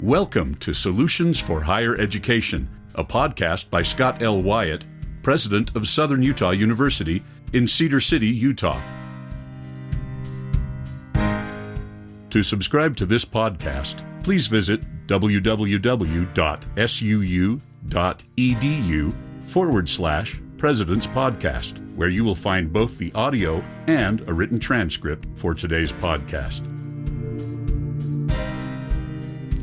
Welcome to Solutions for Higher Education, a podcast by Scott L. Wyatt, president of Southern Utah University in Cedar City, Utah. To subscribe to this podcast, please visit www.suu.edu/President's Podcast, where you will find both the audio and a written transcript for today's podcast.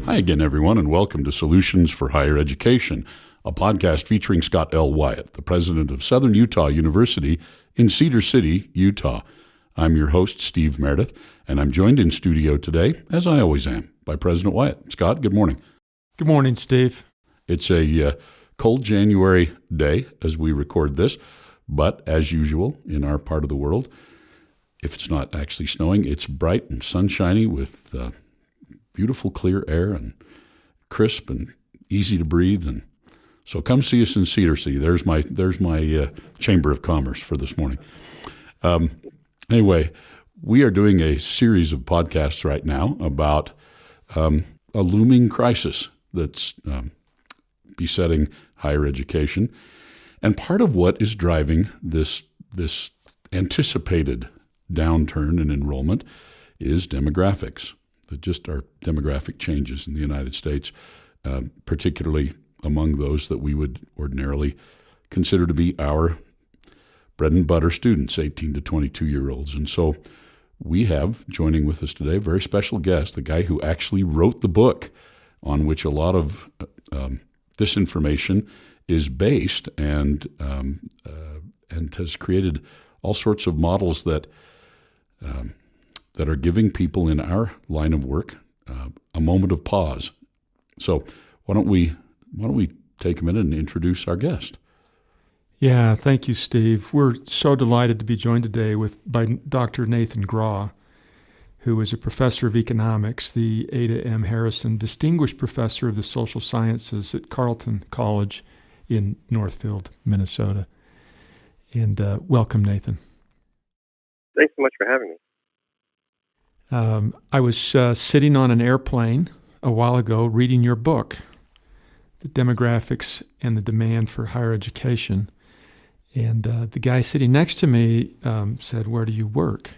Hi again, everyone, and welcome to Solutions for Higher Education, a podcast featuring Scott L. Wyatt, the president of Southern Utah University in Cedar City, Utah. I'm your host, Steve Meredith, and I'm joined in studio today, as I always am, by President Wyatt. Scott, good morning. Good morning, Steve. It's a cold January day as we record this, but as usual in our part of the world, if it's not actually snowing, it's bright and sunshiny with beautiful clear air and crisp and easy to breathe. And so come see us in Cedar City. There's my Chamber of Commerce for this morning. Anyway, we are doing a series of podcasts right now about a looming crisis that's besetting higher education. And part of what is driving this anticipated downturn in enrollment is demographics. Just our demographic changes in the United States, particularly among those that we would ordinarily consider to be our bread and butter students, 18 to 22-year-olds. And so we have, joining with us today, a very special guest, the guy who actually wrote the book on which a lot of this information is based, and has created all sorts of models that are giving people in our line of work a moment of pause. So why don't we take a minute and introduce our guest? Yeah, thank you, Steve. We're so delighted to be joined today by Dr. Nathan Grawe, who is a professor of economics, the Ada M. Harrison Distinguished Professor of the Social Sciences at Carleton College in Northfield, Minnesota. And welcome, Nathan. Thanks so much for having me. I was sitting on an airplane a while ago reading your book, The Demographics and the Demand for Higher Education. And the guy sitting next to me said, "Where do you work?"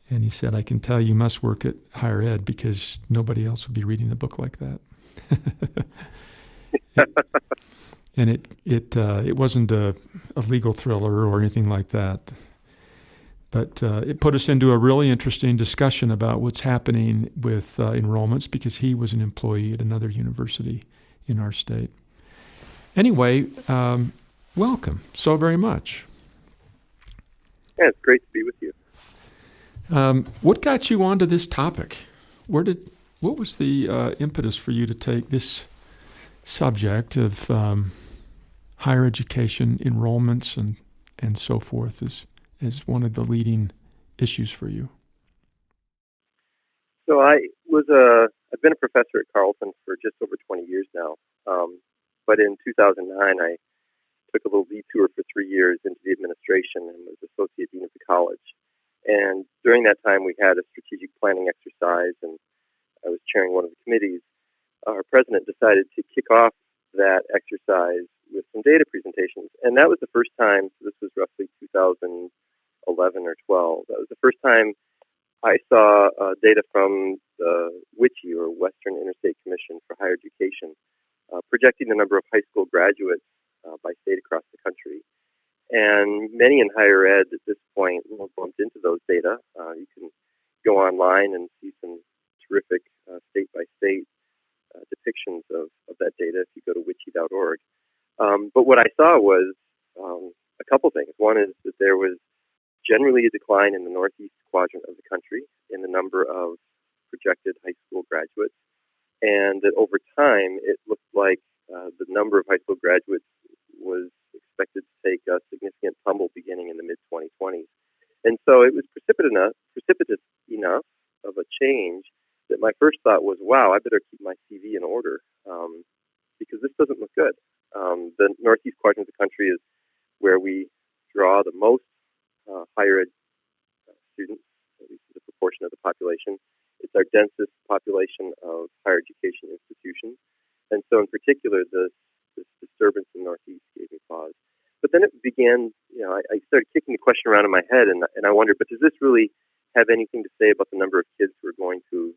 And he said, "I can tell you must work at higher ed because nobody else would be reading a book like that." And it wasn't a legal thriller or anything like that. But it put us into a really interesting discussion about what's happening with enrollments because he was an employee at another university in our state. Anyway, welcome so very much. Yeah, it's great to be with you. What got you onto this topic? What was the impetus for you to take this subject of higher education enrollments and so forth as one of the leading issues for you? So I've been a professor at Carleton for just over 20 years now. But in 2009, I took a little detour for 3 years into the administration and was associate dean of the college. And during that time, we had a strategic planning exercise, and I was chairing one of the committees. Our president decided to kick off that exercise with some data presentations. And that was the first time, so this was roughly 2011 or 12, that was the first time I saw data from the WICHE, or Western Interstate Commission for Higher Education, projecting the number of high school graduates by state across the country. And many in higher ed at this point will bumped into those data. You can go online and see some terrific state-by-state depictions of that data if you go to wiche.org. But what I saw was a couple things. One is that there was generally a decline in the northeast quadrant of the country in the number of projected high school graduates, and that over time it looked like the number of high school graduates was expected to take a significant tumble beginning in the mid-2020s. And so it was precipitous enough of a change that my first thought was, wow, I better keep my CV in order because this doesn't look good. The northeast quadrant of the country is where we draw the most higher ed students, at least the proportion of the population, It's our densest population of higher education institutions. And so in particular, this disturbance in the Northeast gave me pause. But then it began, I started kicking the question around in my head, and I wondered, but does this really have anything to say about the number of kids who are going to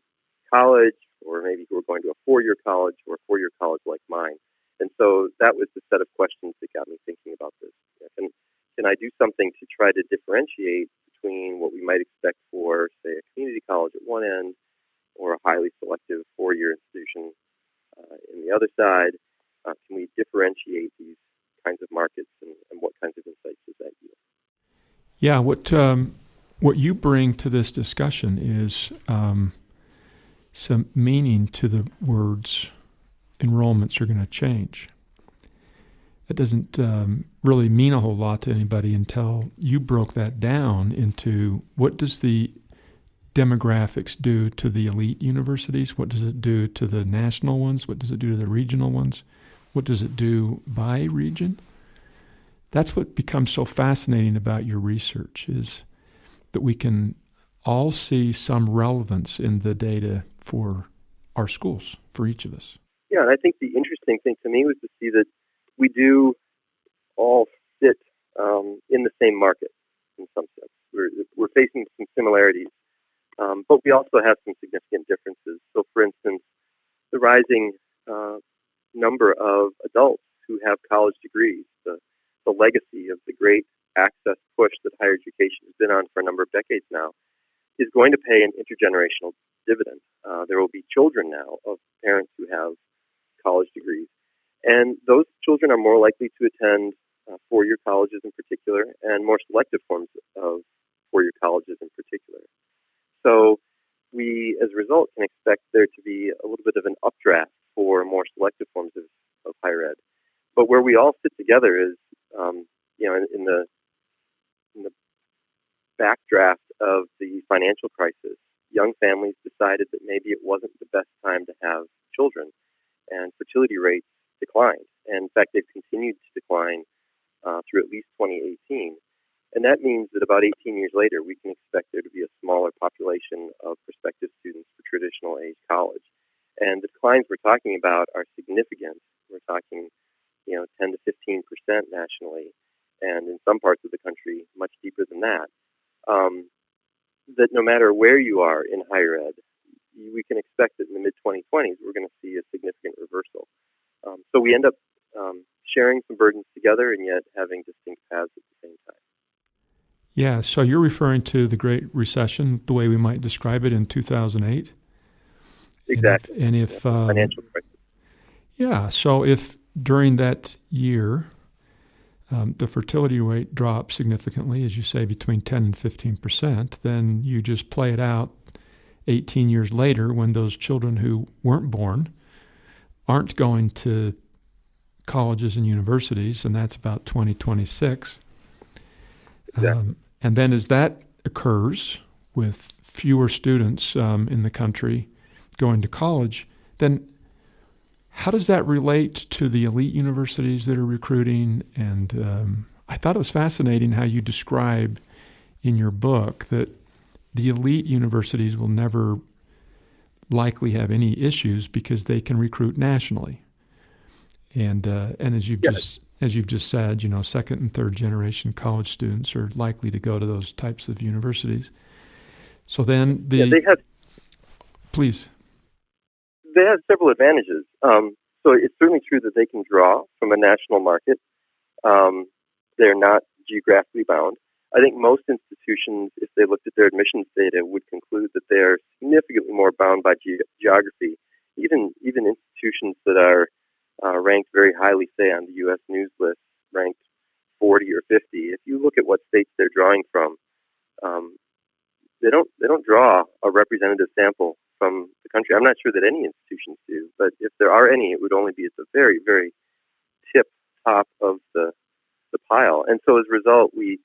college, or maybe who are going to a four-year college, or a four-year college like mine? And so that was the set of questions that got me thinking about this. Can I do something to try to differentiate between what we might expect for, say, a community college at one end, or a highly selective four-year institution in the other side? Can we differentiate these kinds of markets, and what kinds of insights does that yield? Yeah, what you bring to this discussion is some meaning to the words enrollments are going to change. It doesn't really mean a whole lot to anybody until you broke that down into what does the demographics do to the elite universities? What does it do to the national ones? What does it do to the regional ones? What does it do by region? That's what becomes so fascinating about your research, is that we can all see some relevance in the data for our schools, for each of us. Yeah, and I think the interesting thing to me was to see that we do all sit in the same market in some sense. We're facing some similarities, but we also have some significant differences. So, for instance, the rising number of adults who have college degrees, the legacy of the great access push that higher education has been on for a number of decades now, is going to pay an intergenerational dividend. There will be children now of parents who have college degrees, and those children are more likely to attend four-year colleges in particular, and more selective forms of four-year colleges in particular. So we, as a result, can expect there to be a little bit of an updraft for more selective forms of higher ed. But where we all sit together is, in the backdraft of the financial crisis, young families decided that maybe it wasn't the best time to have children, and fertility rates declined. And in fact, they've continued to decline through at least 2018. And that means that about 18 years later, we can expect there to be a smaller population of prospective students for traditional age college. And the declines we're talking about are significant. We're talking, 10 to 15% nationally, and in some parts of the country, much deeper than that. That no matter where you are in higher ed, we can expect that in the mid-2020s, we're going to see a significant reversal. So we end up sharing some burdens together and yet having distinct paths at the same time. Yeah, so you're referring to the Great Recession, the way we might describe it, in 2008? Exactly. And if financial crisis. Yeah, so if during that year the fertility rate dropped significantly, as you say, between 10 and 15%, then you just play it out 18 years later when those children who weren't born aren't going to colleges and universities, and that's about 2026. Exactly. And then as that occurs with fewer students in the country going to college, then how does that relate to the elite universities that are recruiting? And I thought it was fascinating how you describe in your book that the elite universities will never likely have any issues because they can recruit nationally. And as you've just said, second and third generation college students are likely to go to those types of universities. So then please. They have several advantages. So it's certainly true that they can draw from a national market. They're not geographically bound. I think most institutions, if they looked at their admissions data, would conclude that they're significantly more bound by geography. Even institutions that are ranked very highly, say on the U.S. News list, ranked 40 or 50. If you look at what states they're drawing from, they don't draw a representative sample from the country. I'm not sure that any institutions do, but if there are any, it would only be at the very, very tip top of the pile. And so as a result, we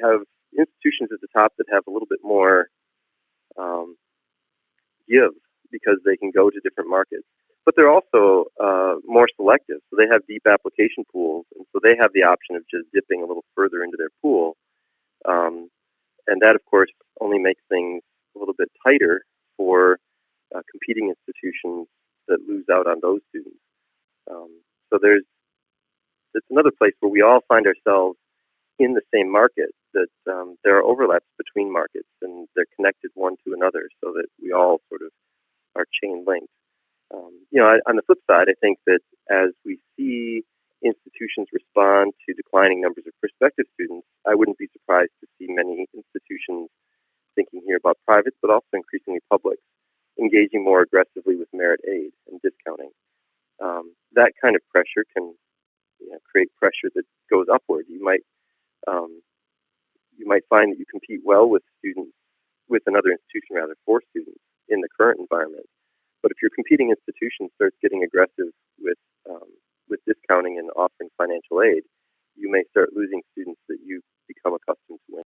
have institutions at the top that have a little bit more give because they can go to different markets. But they're also more selective, so they have deep application pools, and so they have the option of just dipping a little further into their pool. And that, of course, only makes things a little bit tighter for competing institutions that lose out on those students. So it's another place where we all find ourselves in the same market, that there are overlaps between markets and they're connected one to another so that we all sort of are chain linked. On the flip side, I think that as we see institutions respond to declining numbers of prospective students, I wouldn't be surprised to see many institutions thinking here about private, but also increasingly public, engaging more aggressively with merit aid and discounting. That kind of pressure can create pressure that goes upward. You might find that you compete well with another institution for students in the current environment. But if your competing institution starts getting aggressive with discounting and offering financial aid, you may start losing students that you become accustomed to winning.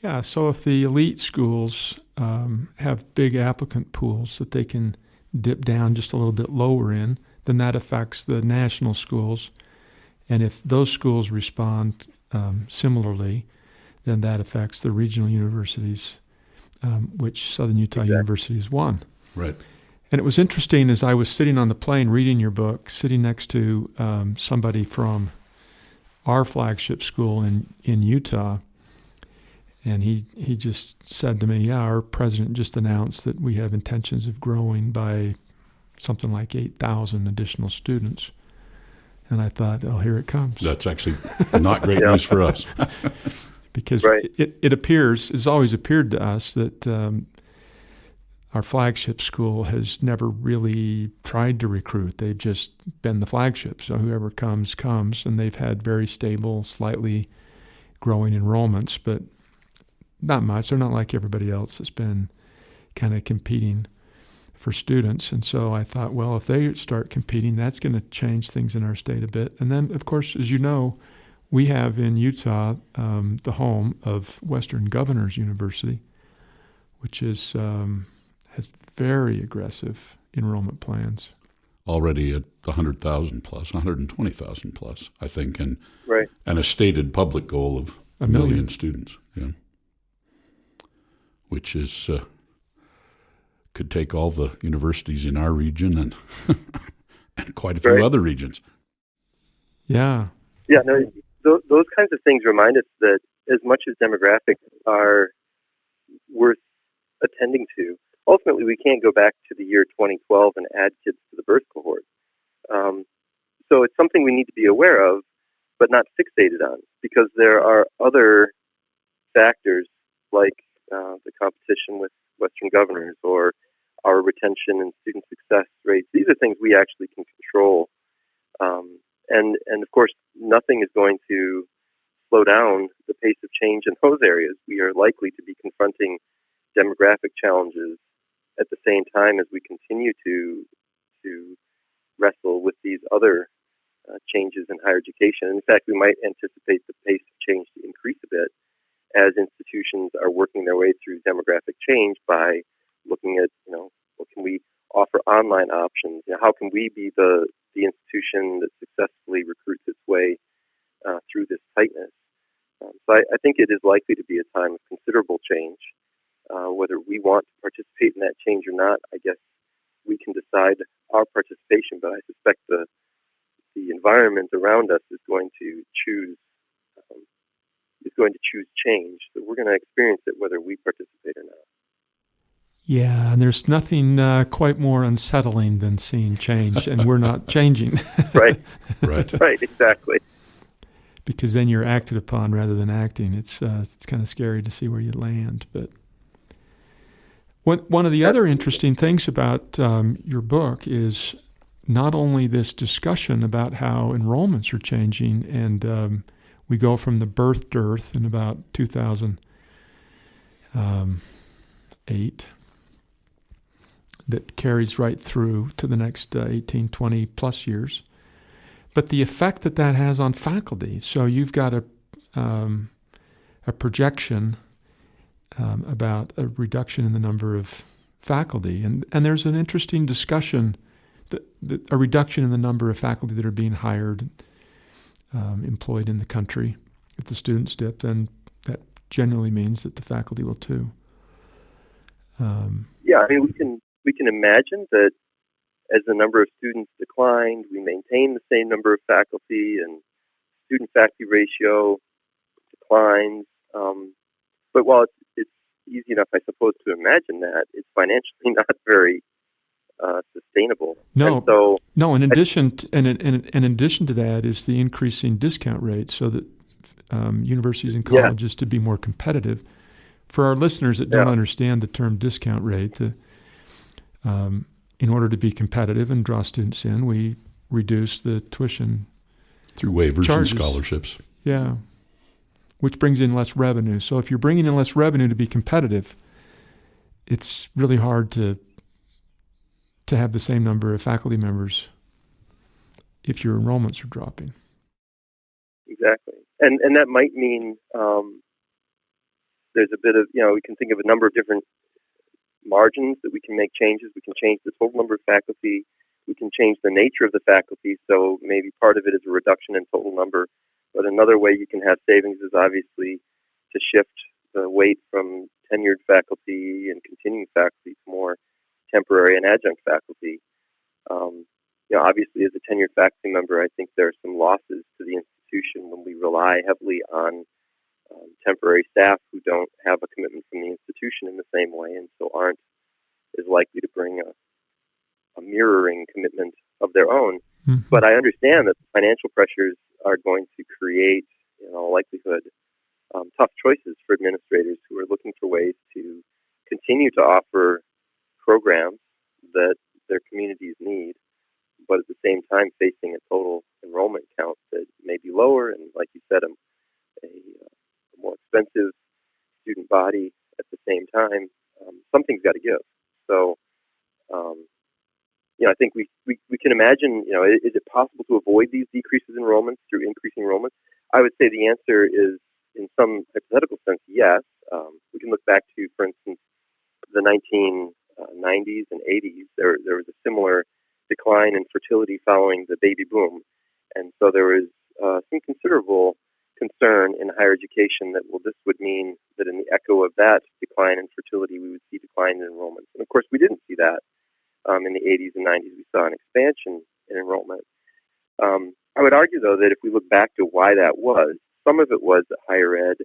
Yeah, so if the elite schools have big applicant pools that they can dip down just a little bit lower in, then that affects the national schools. And if those schools respond similarly, then that affects the regional universities, which Southern Utah University is one. Right. And it was interesting as I was sitting on the plane reading your book, sitting next to somebody from our flagship school in Utah, and he just said to me, yeah, our president just announced that we have intentions of growing by something like 8,000 additional students. And I thought, oh, here it comes. That's actually not great news for us. Because it appears, it's always appeared to us that our flagship school has never really tried to recruit. They've just been the flagship. So whoever comes, and they've had very stable, slightly growing enrollments, but not much. They're not like everybody else that's been kind of competing for students. And so I thought, well, if they start competing, that's going to change things in our state a bit. And then, of course, as you know, we have in Utah the home of Western Governors University, which is has very aggressive enrollment plans. Already at 100,000 plus, 120,000 plus, I think, and a stated public goal of a million students. Yeah, which is could take all the universities in our region and and quite a few other regions. Yeah. Yeah. No, those kinds of things remind us that as much as demographics are worth attending to, ultimately we can't go back to the year 2012 and add kids to the birth cohort. So it's something we need to be aware of, but not fixated on, because there are other factors like the competition with Western Governors or our retention and student success rates. These are things we actually can control. And of course, nothing is going to slow down the pace of change in those areas. We are likely to be confronting demographic challenges at the same time as we continue to wrestle with these other changes in higher education. In fact, we might anticipate the pace of change to increase a bit as institutions are working their way through demographic change by looking at, what can we offer online options? How can we be the institution that successfully recruits its way through this tightness? So I think it is likely to be a time of considerable change. Whether we want to participate in that change or not, I guess we can decide our participation, but I suspect the environment around us is going to choose change. So we're going to experience it whether we participate or not. Yeah, and there's nothing quite more unsettling than seeing change, and we're not changing. Right, exactly. Because then you're acted upon rather than acting. It's kind of scary to see where you land. But one of the other interesting things about your book is not only this discussion about how enrollments are changing, and we go from the birth dearth in about 2008 that carries right through to the next 18, 20 plus years, but the effect that has on faculty. So you've got a projection about a reduction in the number of faculty, and there's an interesting discussion that a reduction in the number of faculty that are being hired, employed in the country. If the students dip, then that generally means that the faculty will too. Yeah, I mean, we can imagine that as the number of students declined, we maintain the same number of faculty, and student-faculty ratio declines. But while it's easy enough, I suppose, to imagine that, it's financially not very sustainable. No, and so, no. In addition to that is the increasing discount rate, so that universities and colleges to be more competitive. For our listeners that don't understand the term discount rate, in order to be competitive and draw students in, we reduce the tuition through waivers charges. and scholarships. Yeah, which brings in less revenue. So if you're bringing in less revenue to be competitive, it's really hard to have the same number of faculty members if your enrollments are dropping. Exactly. And that might mean there's a bit of, we can think of a number of different margins that we can make changes. We can change the total number of faculty. We can change the nature of the faculty. So maybe part of it is a reduction in total number. But another way you can have savings is obviously to shift the weight from tenured faculty and continuing faculty to more temporary and adjunct faculty. Obviously, as a tenured faculty member, I think there are some losses to the institution when we rely heavily on temporary staff who don't have a commitment from the institution in the same way, and so aren't as likely to bring a mirroring commitment of their own. Mm-hmm. But I understand that the financial pressures are going to create, in all likelihood, tough choices for administrators who are looking for ways to continue to offer programs that their communities need, but at the same time facing a total enrollment count that may be lower, and like you said, a more expensive student body at the same time. Something's got to give. So, I think we can imagine, is it possible to avoid these decreases in enrollments through increasing enrollments? I would say the answer is, in some hypothetical sense, yes. We can look back to, for instance, the 1990s and 80s. There was a similar decline in fertility following the baby boom. And so there was some considerable concern in higher education that, this would mean that in the echo of that decline in fertility, we would see decline in enrollment. And of course, we didn't see that. In the 80s and 90s, we saw an expansion in enrollment. I would argue, though, that if we look back to why that was, some of it was that higher ed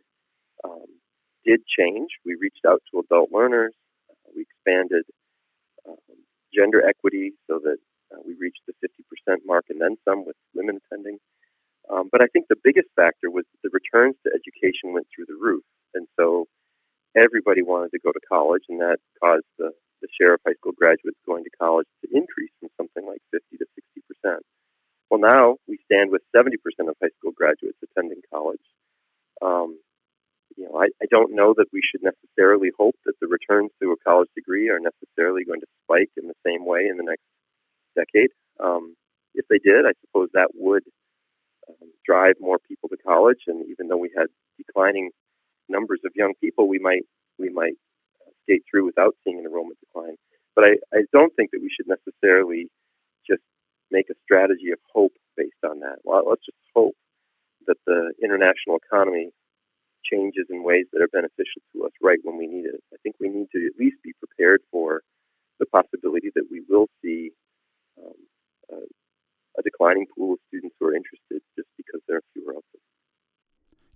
did change. We reached out to adult learners. We expanded gender equity so that we reached the 50% mark and then some with women attending. But I think the biggest factor was that the returns to education went through the roof. And so everybody wanted to go to college, and that caused the share of high school graduates going to college to increase from something like 50 to 60%. Well, now we stand with 70% of high school graduates attending college. I don't know that we should necessarily hope that the returns to a college degree are necessarily going to spike in the same way in the next decade. If they did, I suppose that would drive more people to college. And even though we had declining numbers of young people, we might skate through without seeing an enrollment decline. But I don't think that we should necessarily just make a strategy of hope based on that. Well, let's just hope that the international economy changes in ways that are beneficial to us right when we need it. I think we need to at least be prepared for the possibility that we will see a declining pool of students who are interested just because there are fewer of them.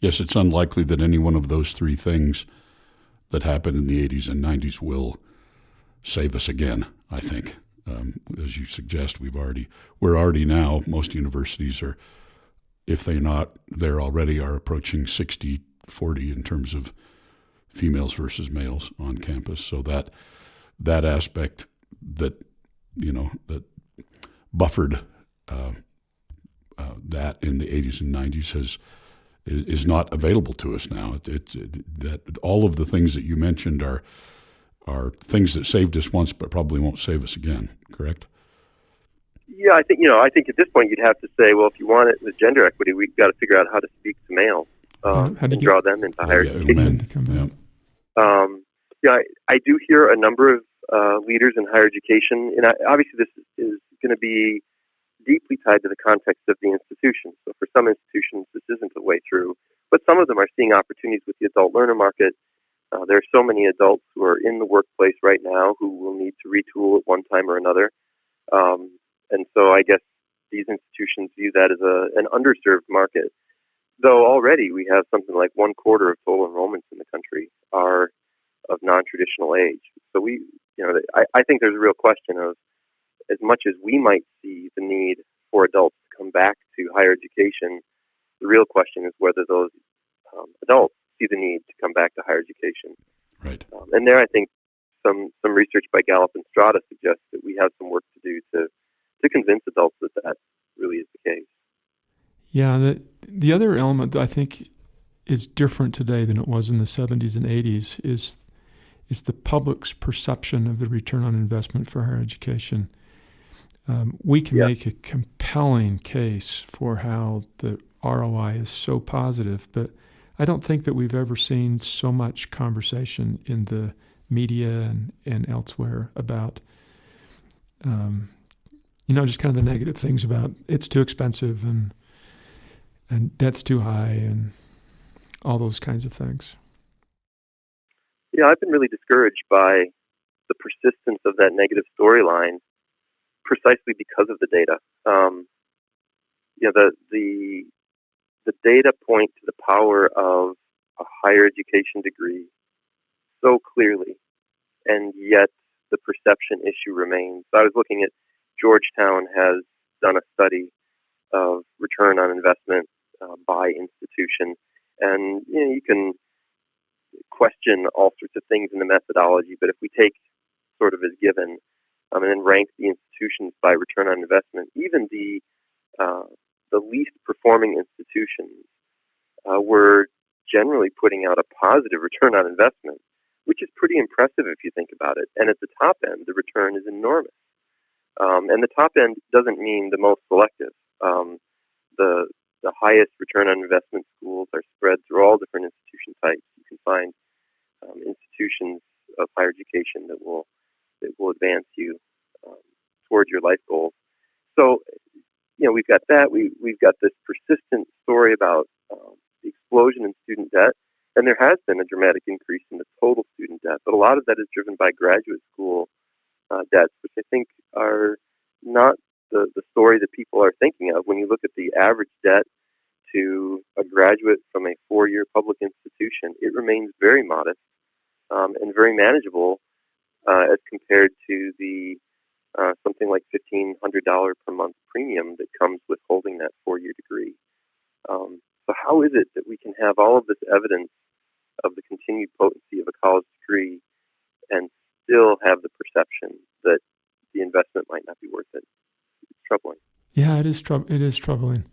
Yes, it's unlikely that any one of those three things that happened in the 80s and 90s will save us again, I think. As you suggest, we're already now, most universities are, if they're not there already, are approaching 60-40 in terms of females versus males on campus. So that aspect that buffered that in the 80s and 90s is not available to us now. That all of the things that you mentioned are things that saved us once, but probably won't save us again. Correct? Yeah, I think at this point you'd have to say, well, if you want it with gender equity, we've got to figure out how to speak to males and draw them into higher education. I do hear a number of leaders in higher education, and obviously this is going to be deeply tied to the context of the institution. So for some institutions, this isn't the way through, but some of them are seeing opportunities with the adult learner market There are so many adults who are in the workplace right now who will need to retool at one time or another. And so I guess these institutions view that as an underserved market. Though already we have something like 1/4 of total enrollments in the country are of non-traditional age. So I think there's a real question of, as much as we might see the need for adults to come back to higher education, the real question is whether those adults see the need to come back to higher education. Right. And there, I think some research by Gallup and Strata suggests that we have some work to do to convince adults that really is the case. Yeah, the other element that I think is different today than it was in the 70s and 80s is the public's perception of the return on investment for higher education. We can make a compelling case for how the ROI is so positive, but I don't think that we've ever seen so much conversation in the media and elsewhere about, just kind of the negative things about it's too expensive and debt's too high and all those kinds of things. Yeah, I've been really discouraged by the persistence of that negative storyline precisely because of the data. The data point to the power of a higher education degree so clearly, and yet the perception issue remains. I was looking at Georgetown has done a study of return on investment by institution, and you can question all sorts of things in the methodology, but if we take sort of as given and then rank the institutions by return on investment, even the least performing institutions were generally putting out a positive return on investment, which is pretty impressive if you think about it. And at the top end, the return is enormous. And the top end doesn't mean the most selective. The highest return on investment schools are spread through all different institution types. You can find institutions of higher education that will advance you toward your life goals. So, we've got that. We've got this persistent story about the explosion in student debt, and there has been a dramatic increase in the total student debt, but a lot of that is driven by graduate school debts, which I think are not the story that people are thinking of. When you look at the average debt to a graduate from a 4-year public institution, it remains very modest and very manageable as compared to the something like $1,500 per month premium that comes with holding that 4-year degree. So how is it that we can have all of this evidence of the continued potency of a college degree and still have the perception that the investment might not be worth it? It's troubling. Yeah, it is troubling.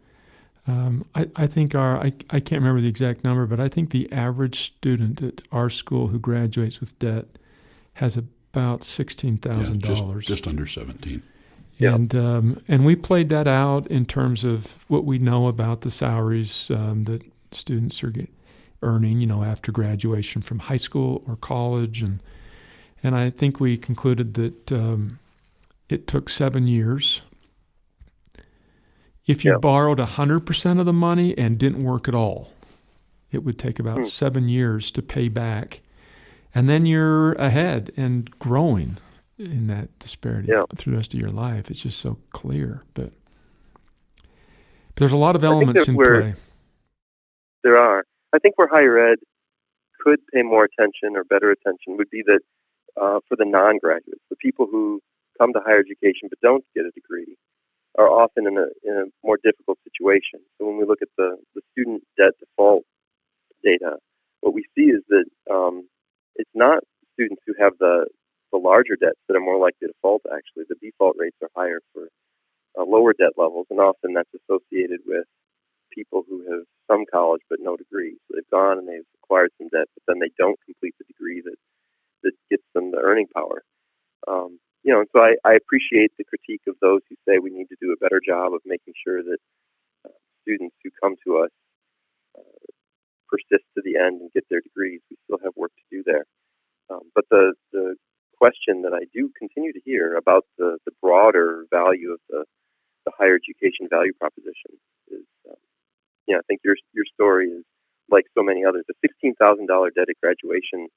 I think I can't remember the exact number, but I think the average student at our school who graduates with debt has about $16,000. Just under 17. And we played that out in terms of what we know about the salaries that students are earning, after graduation from high school or college, and I think we concluded that it took 7 years. If you borrowed 100% of the money and didn't work at all, it would take about 7 years to pay back. And then you're ahead and growing in that disparity through the rest of your life. It's just so clear. But there's a lot of elements in play. There are. I think where higher ed could pay more attention or better attention would be that for the non-graduates, the people who come to higher education but don't get a degree, are often in a more difficult situation. So when we look at the student debt default data, what we see is that it's not students who have the larger debts that are more likely to default, actually. The default rates are higher for lower debt levels, and often that's associated with people who have some college but no degree. So they've gone and they've acquired some debt, but then they don't complete the degree that gets them the earning power. And so I appreciate the critique of those who say we need to do a better job of making sure that students who come to us persist to the end and get their degrees. We still have work to do there. But the question that I do continue to hear about the broader value of the higher education value proposition is, I think your story is like so many others. A $16,000 debt at graduation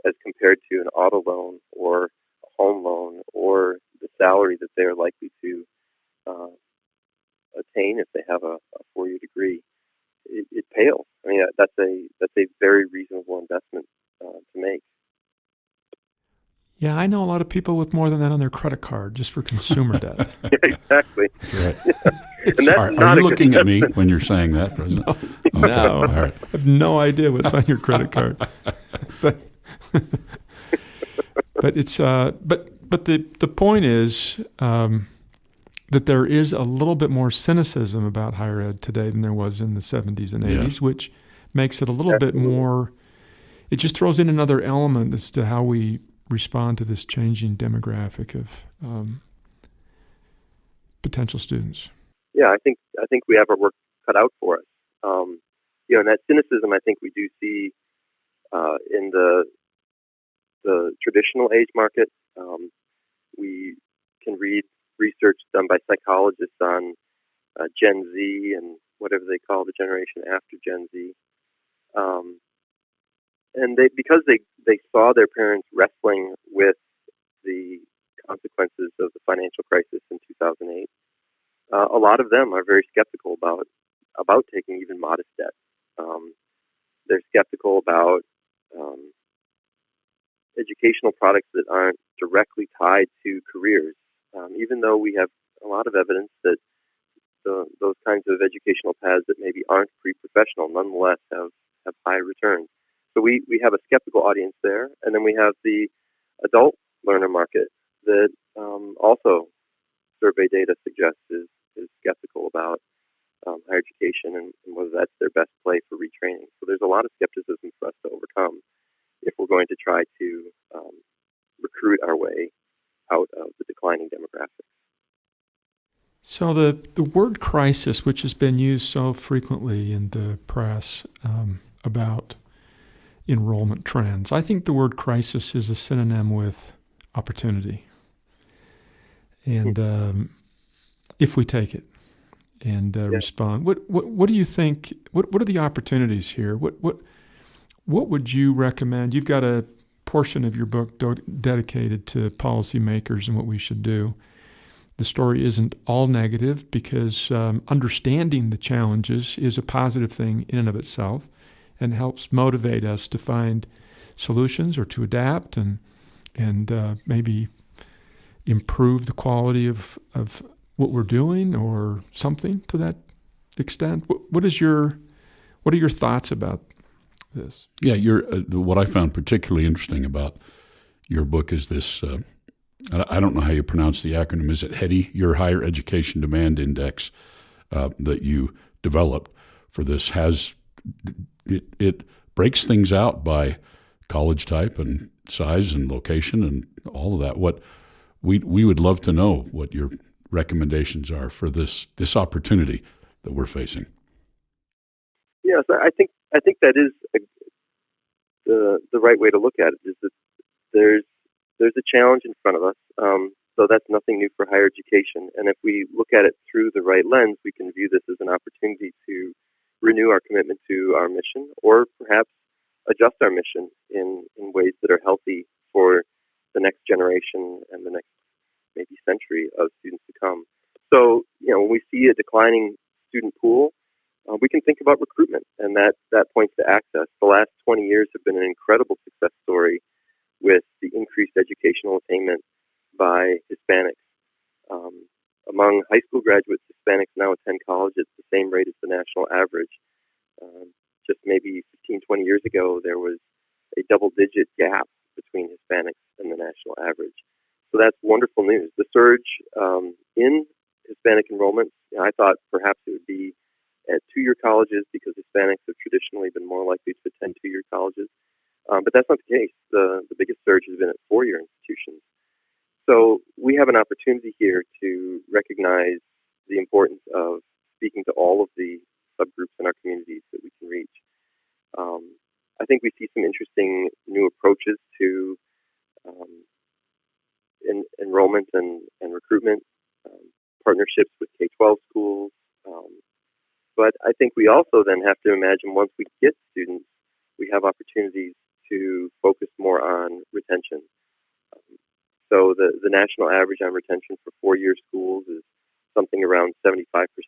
as compared to an auto loan or a home loan or the salary that they're likely to attain if they have a four-year degree, it pales. I mean, that's a very reasonable investment to make. Yeah, I know a lot of people with more than that on their credit card just for consumer debt. Exactly. Right. And that's Are you looking at me when you're saying that, President? No, All right. I have no idea what's on your credit card. but it's but the point is that there is a little bit more cynicism about higher ed today than there was in the 70s and 80s, Yes. which makes it a little bit more. It just throws in another element as to how we respond to this changing demographic of potential students. Yeah, I think we have our work cut out for us. And that cynicism, I think we do see in the traditional age market. We can read research done by psychologists on Gen Z and whatever they call the generation after Gen Z. And because they saw their parents wrestling with the consequences of the financial crisis in 2008, a lot of them are very skeptical about taking even modest debt. They're skeptical about educational products that aren't directly tied to careers, even though we have a lot of evidence that those kinds of educational paths that maybe aren't pre-professional nonetheless have high returns. So we have a skeptical audience there, and then we have the adult learner market that also survey data suggests is skeptical about higher education and whether that's their best play for retraining. So there's a lot of skepticism for us to overcome if we're going to try to recruit our way out of the declining demographics. So the word crisis, which has been used so frequently in the press about enrollment trends, I think the word crisis is a synonym with opportunity. And if we take it and respond, what do you think? What are the opportunities here? What would you recommend? You've got a portion of your book dedicated to policymakers and what we should do. The story isn't all negative because understanding the challenges is a positive thing in and of itself and helps motivate us to find solutions or to adapt and maybe improve the quality of what we're doing or something to that extent. What are your thoughts about this? Yeah, what I found particularly interesting about your book is this. I don't know how you pronounce the acronym. Is it HEDI, your Higher Education Demand Index, that you developed for this? It breaks things out by college type and size and location and all of that. What we would love to know what your recommendations are for this opportunity that we're facing. Yes, I think that is the right way to look at it. Is that there's a challenge in front of us. So that's nothing new for higher education. And if we look at it through the right lens, we can view this as an opportunity to renew our commitment to our mission, or perhaps adjust our mission in ways that are healthy for the next generation and the next maybe century of students to come. So, when we see a declining student pool, we can think about recruitment, and that points to access. The last 20 years have been an incredible success story with the increased educational attainment by Hispanics. Among high school graduates, Hispanics now attend college at the same rate as the national average. Just maybe 15, 20 years ago, there was a double-digit gap between Hispanics and the national average. So that's wonderful news. The surge in Hispanic enrollment, I thought perhaps it would be at two-year colleges because Hispanics have traditionally been more likely to attend two-year colleges. But that's not the case. The biggest surge has been at four-year institutions. So we have an opportunity here to recognize the importance of speaking to all of the subgroups in our communities that we can reach. I think we see some interesting new approaches to enrollment and recruitment, partnerships with K-12 schools. But I think we also then have to imagine once we get students, we have opportunities to focus more on retention. So the national average on retention for four-year schools is something around 75%.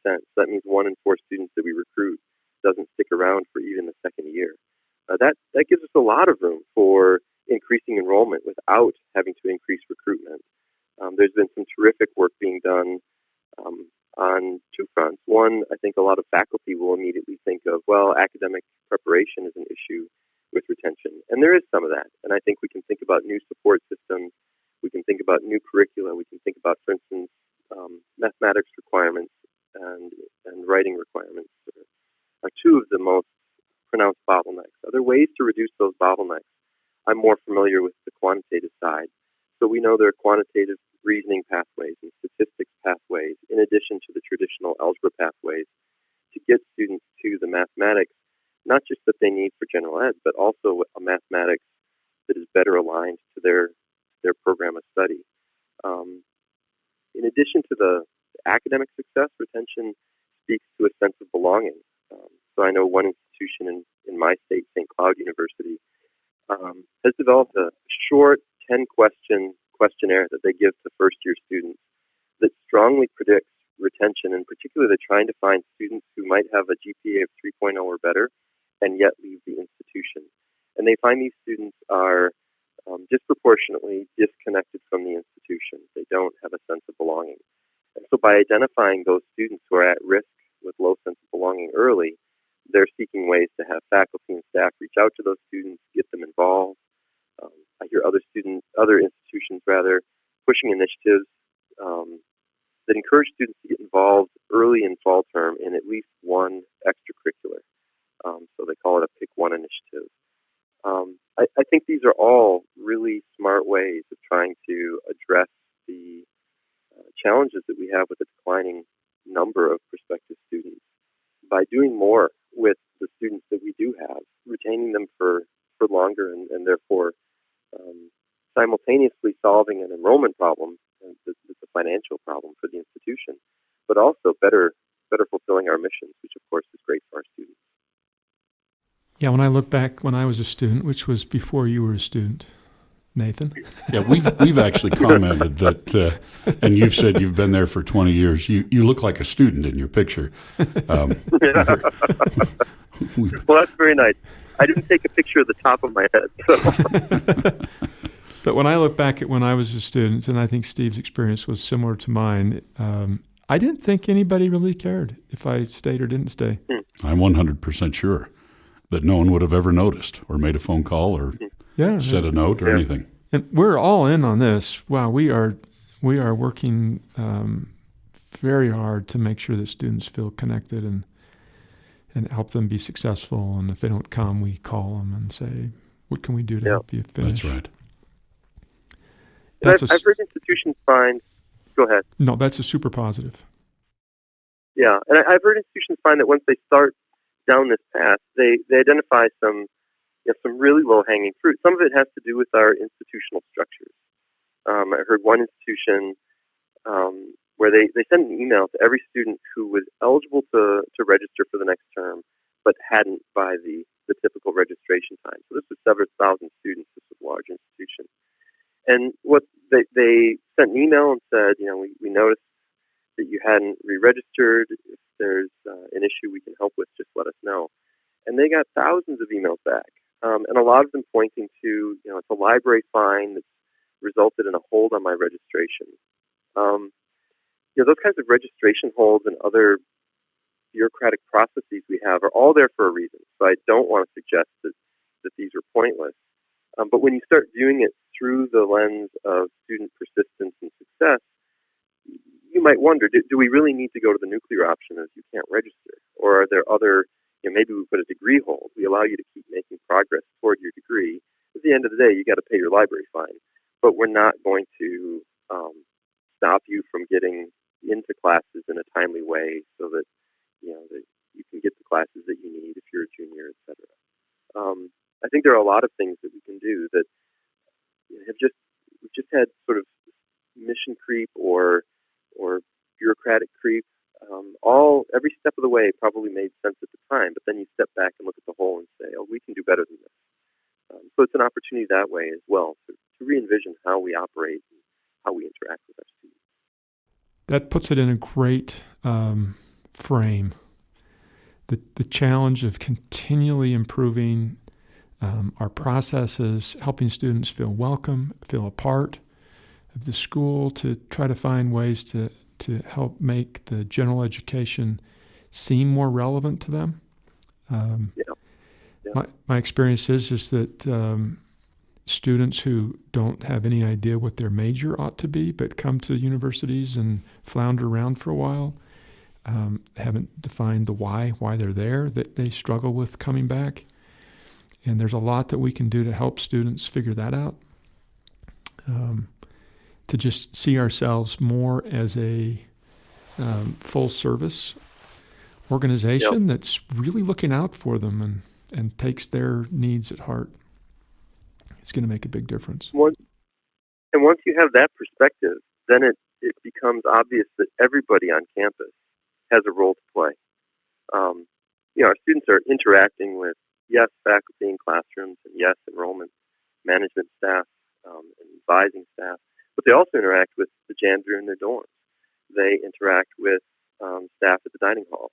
So that means 1 in 4 students that we recruit doesn't stick around for even the second year. That gives us a lot of room for increasing enrollment without having to increase recruitment. There's been some terrific work being done on two fronts. One, I think a lot of faculty will immediately think of, well, academic preparation is an issue with retention. And there is some of that. And I think we can think about new support systems. We can think about new curricula. We can think about, for instance, mathematics requirements and writing requirements are two of the most pronounced bottlenecks. Are there ways to reduce those bottlenecks? I'm more familiar with the quantitative side. So we know there are quantitative reasoning pathways and statistics pathways in addition to the traditional algebra pathways to get students to the mathematics, not just that they need for general ed, but also a mathematics that is better aligned to their program of study. In addition to the academic success, retention speaks to a sense of belonging. So I know one institution in my state, St. Cloud University, has developed a short 10-question questionnaire that they give to first-year students that strongly predicts retention. In particular, they're trying to find students who might have a GPA of 3.0 or better and yet leave the institution. And they find these students are disproportionately disconnected from the institution. They don't have a sense of belonging. And so by identifying those students who are at risk with low sense of belonging early, they're seeking ways to have faculty and staff reach out to those students, get them involved. I hear other institutions pushing initiatives that encourage students to get involved early in fall term in at least one extracurricular. So they call it a Pick One initiative. I think these are all really smart ways of trying to address the challenges that we have with the declining number of prospective students. By doing more with the students that we do have, retaining them for longer and therefore simultaneously solving an enrollment problem, that's a financial problem for the institution, but also better fulfilling our missions, which of course is great for our students. Yeah, when I look back when I was a student, which was before you were a student, Nathan. Yeah, we've actually commented that, and you've said you've been there for 20 years. You look like a student in your picture. Well, that's very nice. I didn't take a picture of the top of my head. So. But when I look back at when I was a student, and I think Steve's experience was similar to mine, I didn't think anybody really cared if I stayed or didn't stay. I'm 100% sure that no one would have ever noticed or made a phone call or sent a note or anything. And we're all in on this. Wow, we are working very hard to make sure that students feel connected and help them be successful. And if they don't come, we call them and say, what can we do to help you finish? That's right. I've heard institutions find... Go ahead. No, that's a super positive. Yeah, and I've heard institutions find that once they start down this path, they identify some really low-hanging fruit. Some of it has to do with our institutional structures. I heard one institution where they sent an email to every student who was eligible to register for the next term, but hadn't by the typical registration time. So this was several thousand students. This was a large institution. And what they sent an email and said, we noticed that you hadn't re-registered. If there's an issue we can help with, just let us know. And they got thousands of emails back, and a lot of them pointing to, it's a library fine that's resulted in a hold on my registration. Those kinds of registration holds and other bureaucratic processes we have are all there for a reason. So I don't want to suggest that these are pointless. But when you start viewing it through the lens of student persistence and success, you might wonder, do we really need to go to the nuclear option as you can't register? Or are there other, maybe we put a degree hold. We allow you to keep making progress toward your degree. At the end of the day, you got to pay your library fine. But we're not going to stop you from getting into classes in a timely way so that, that you can get the classes that you need if you're a junior, et cetera. I think there are a lot of things that we can do that we've just had sort of mission creep or bureaucratic creep. Every step of the way probably made sense at the time, but then you step back and look at the whole and say, oh, we can do better than this. so it's an opportunity that way as well to re-envision how we operate and how we interact with our students. That puts it in a great frame. The challenge of continually improving our processes, helping students feel welcome, feel a part of the school, to try to find ways to help make the general education seem more relevant to them. My experience is that students who don't have any idea what their major ought to be, but come to universities and flounder around for a while, haven't defined the why they're there, that they struggle with coming back. And there's a lot that we can do to help students figure that out, to just see ourselves more as a full-service organization that's really looking out for them and takes their needs at heart. It's going to make a big difference. Once you have that perspective, then it becomes obvious that everybody on campus has a role to play. Our students are interacting with, yes, faculty in classrooms, and yes, enrollment management staff and advising staff, but they also interact with the janitor in their dorms. They interact with staff at the dining hall.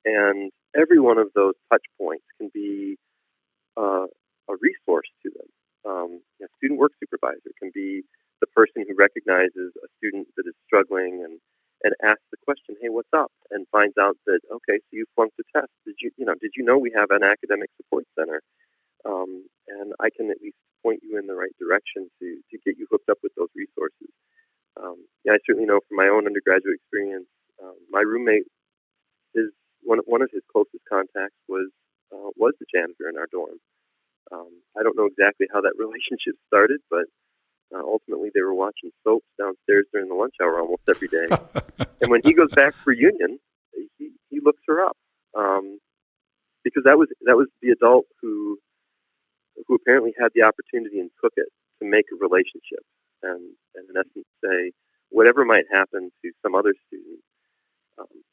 And every one of those touch points can be a resource to them. A student work supervisor can be the person who recognizes a student that is struggling and asks the question, "Hey, what's up?" and finds out that, okay, so you flunked the test. Did you know we have an academic support center? And I can at least point you in the right direction to get you hooked up with those resources. I certainly know from my own undergraduate experience, my roommate is one of his closest contacts was the janitor in our dorm. I don't know exactly how that relationship started, but ultimately they were watching soaps downstairs during the lunch hour almost every day. And when he goes back for reunion, he looks her up, because that was the adult who apparently had the opportunity and took it to make a relationship and in essence say, whatever might happen to some other student,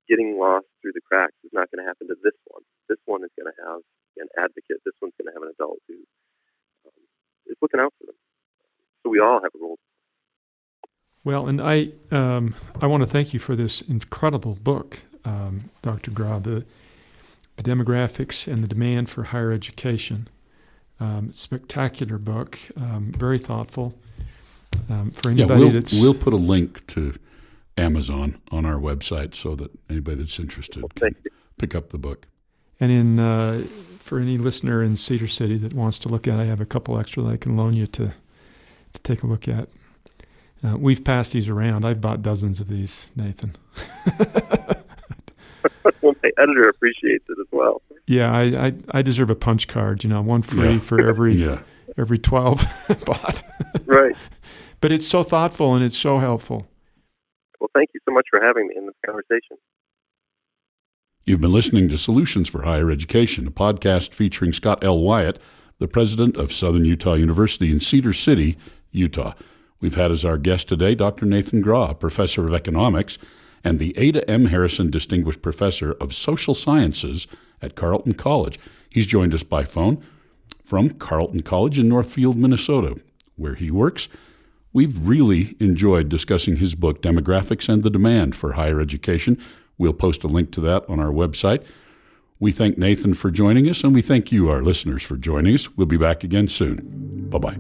getting lost through the cracks is not going to happen to this one. This one is going to have an advocate. This one's going to have an adult who is looking out for them. So we all have a role. Well, and I want to thank you for this incredible book, Dr. Grawe, the Demographics and the Demand for Higher Education. Spectacular book, very thoughtful. For anybody we'll put a link to Amazon on our website so that anybody that's interested can pick up the book. And for any listener in Cedar City that wants to look at it, I have a couple extra that I can loan you to take a look at. We've passed these around. I've bought dozens of these, Nathan. Well, my editor appreciates it as well. Yeah, I deserve a punch card, one free for every 12 bought. Right. But it's so thoughtful and it's so helpful. Well, thank you so much for having me in this conversation. You've been listening to Solutions for Higher Education, a podcast featuring Scott L. Wyatt, the president of Southern Utah University in Cedar City, Utah. We've had as our guest today Dr. Nathan Grawe, professor of economics and the Ada M. Harrison Distinguished Professor of Social Sciences at Carleton College. He's joined us by phone from Carleton College in Northfield, Minnesota, where he works. We've really enjoyed discussing his book, Demographics and the Demand for Higher Education. We'll post a link to that on our website. We thank Nathan for joining us, and we thank you, our listeners, for joining us. We'll be back again soon. Bye-bye.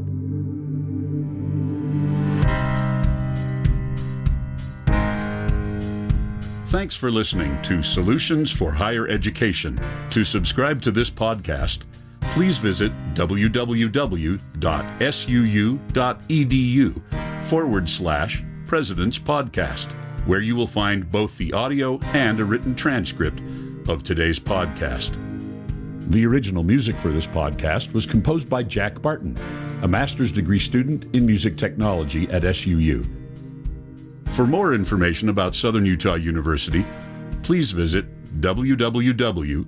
Thanks for listening to Solutions for Higher Education. To subscribe to this podcast, please visit www.suu.edu/President's Podcast, where you will find both the audio and a written transcript of today's podcast. The original music for this podcast was composed by Jack Barton, a master's degree student in music technology at SUU. For more information about Southern Utah University, please visit www.suu.edu.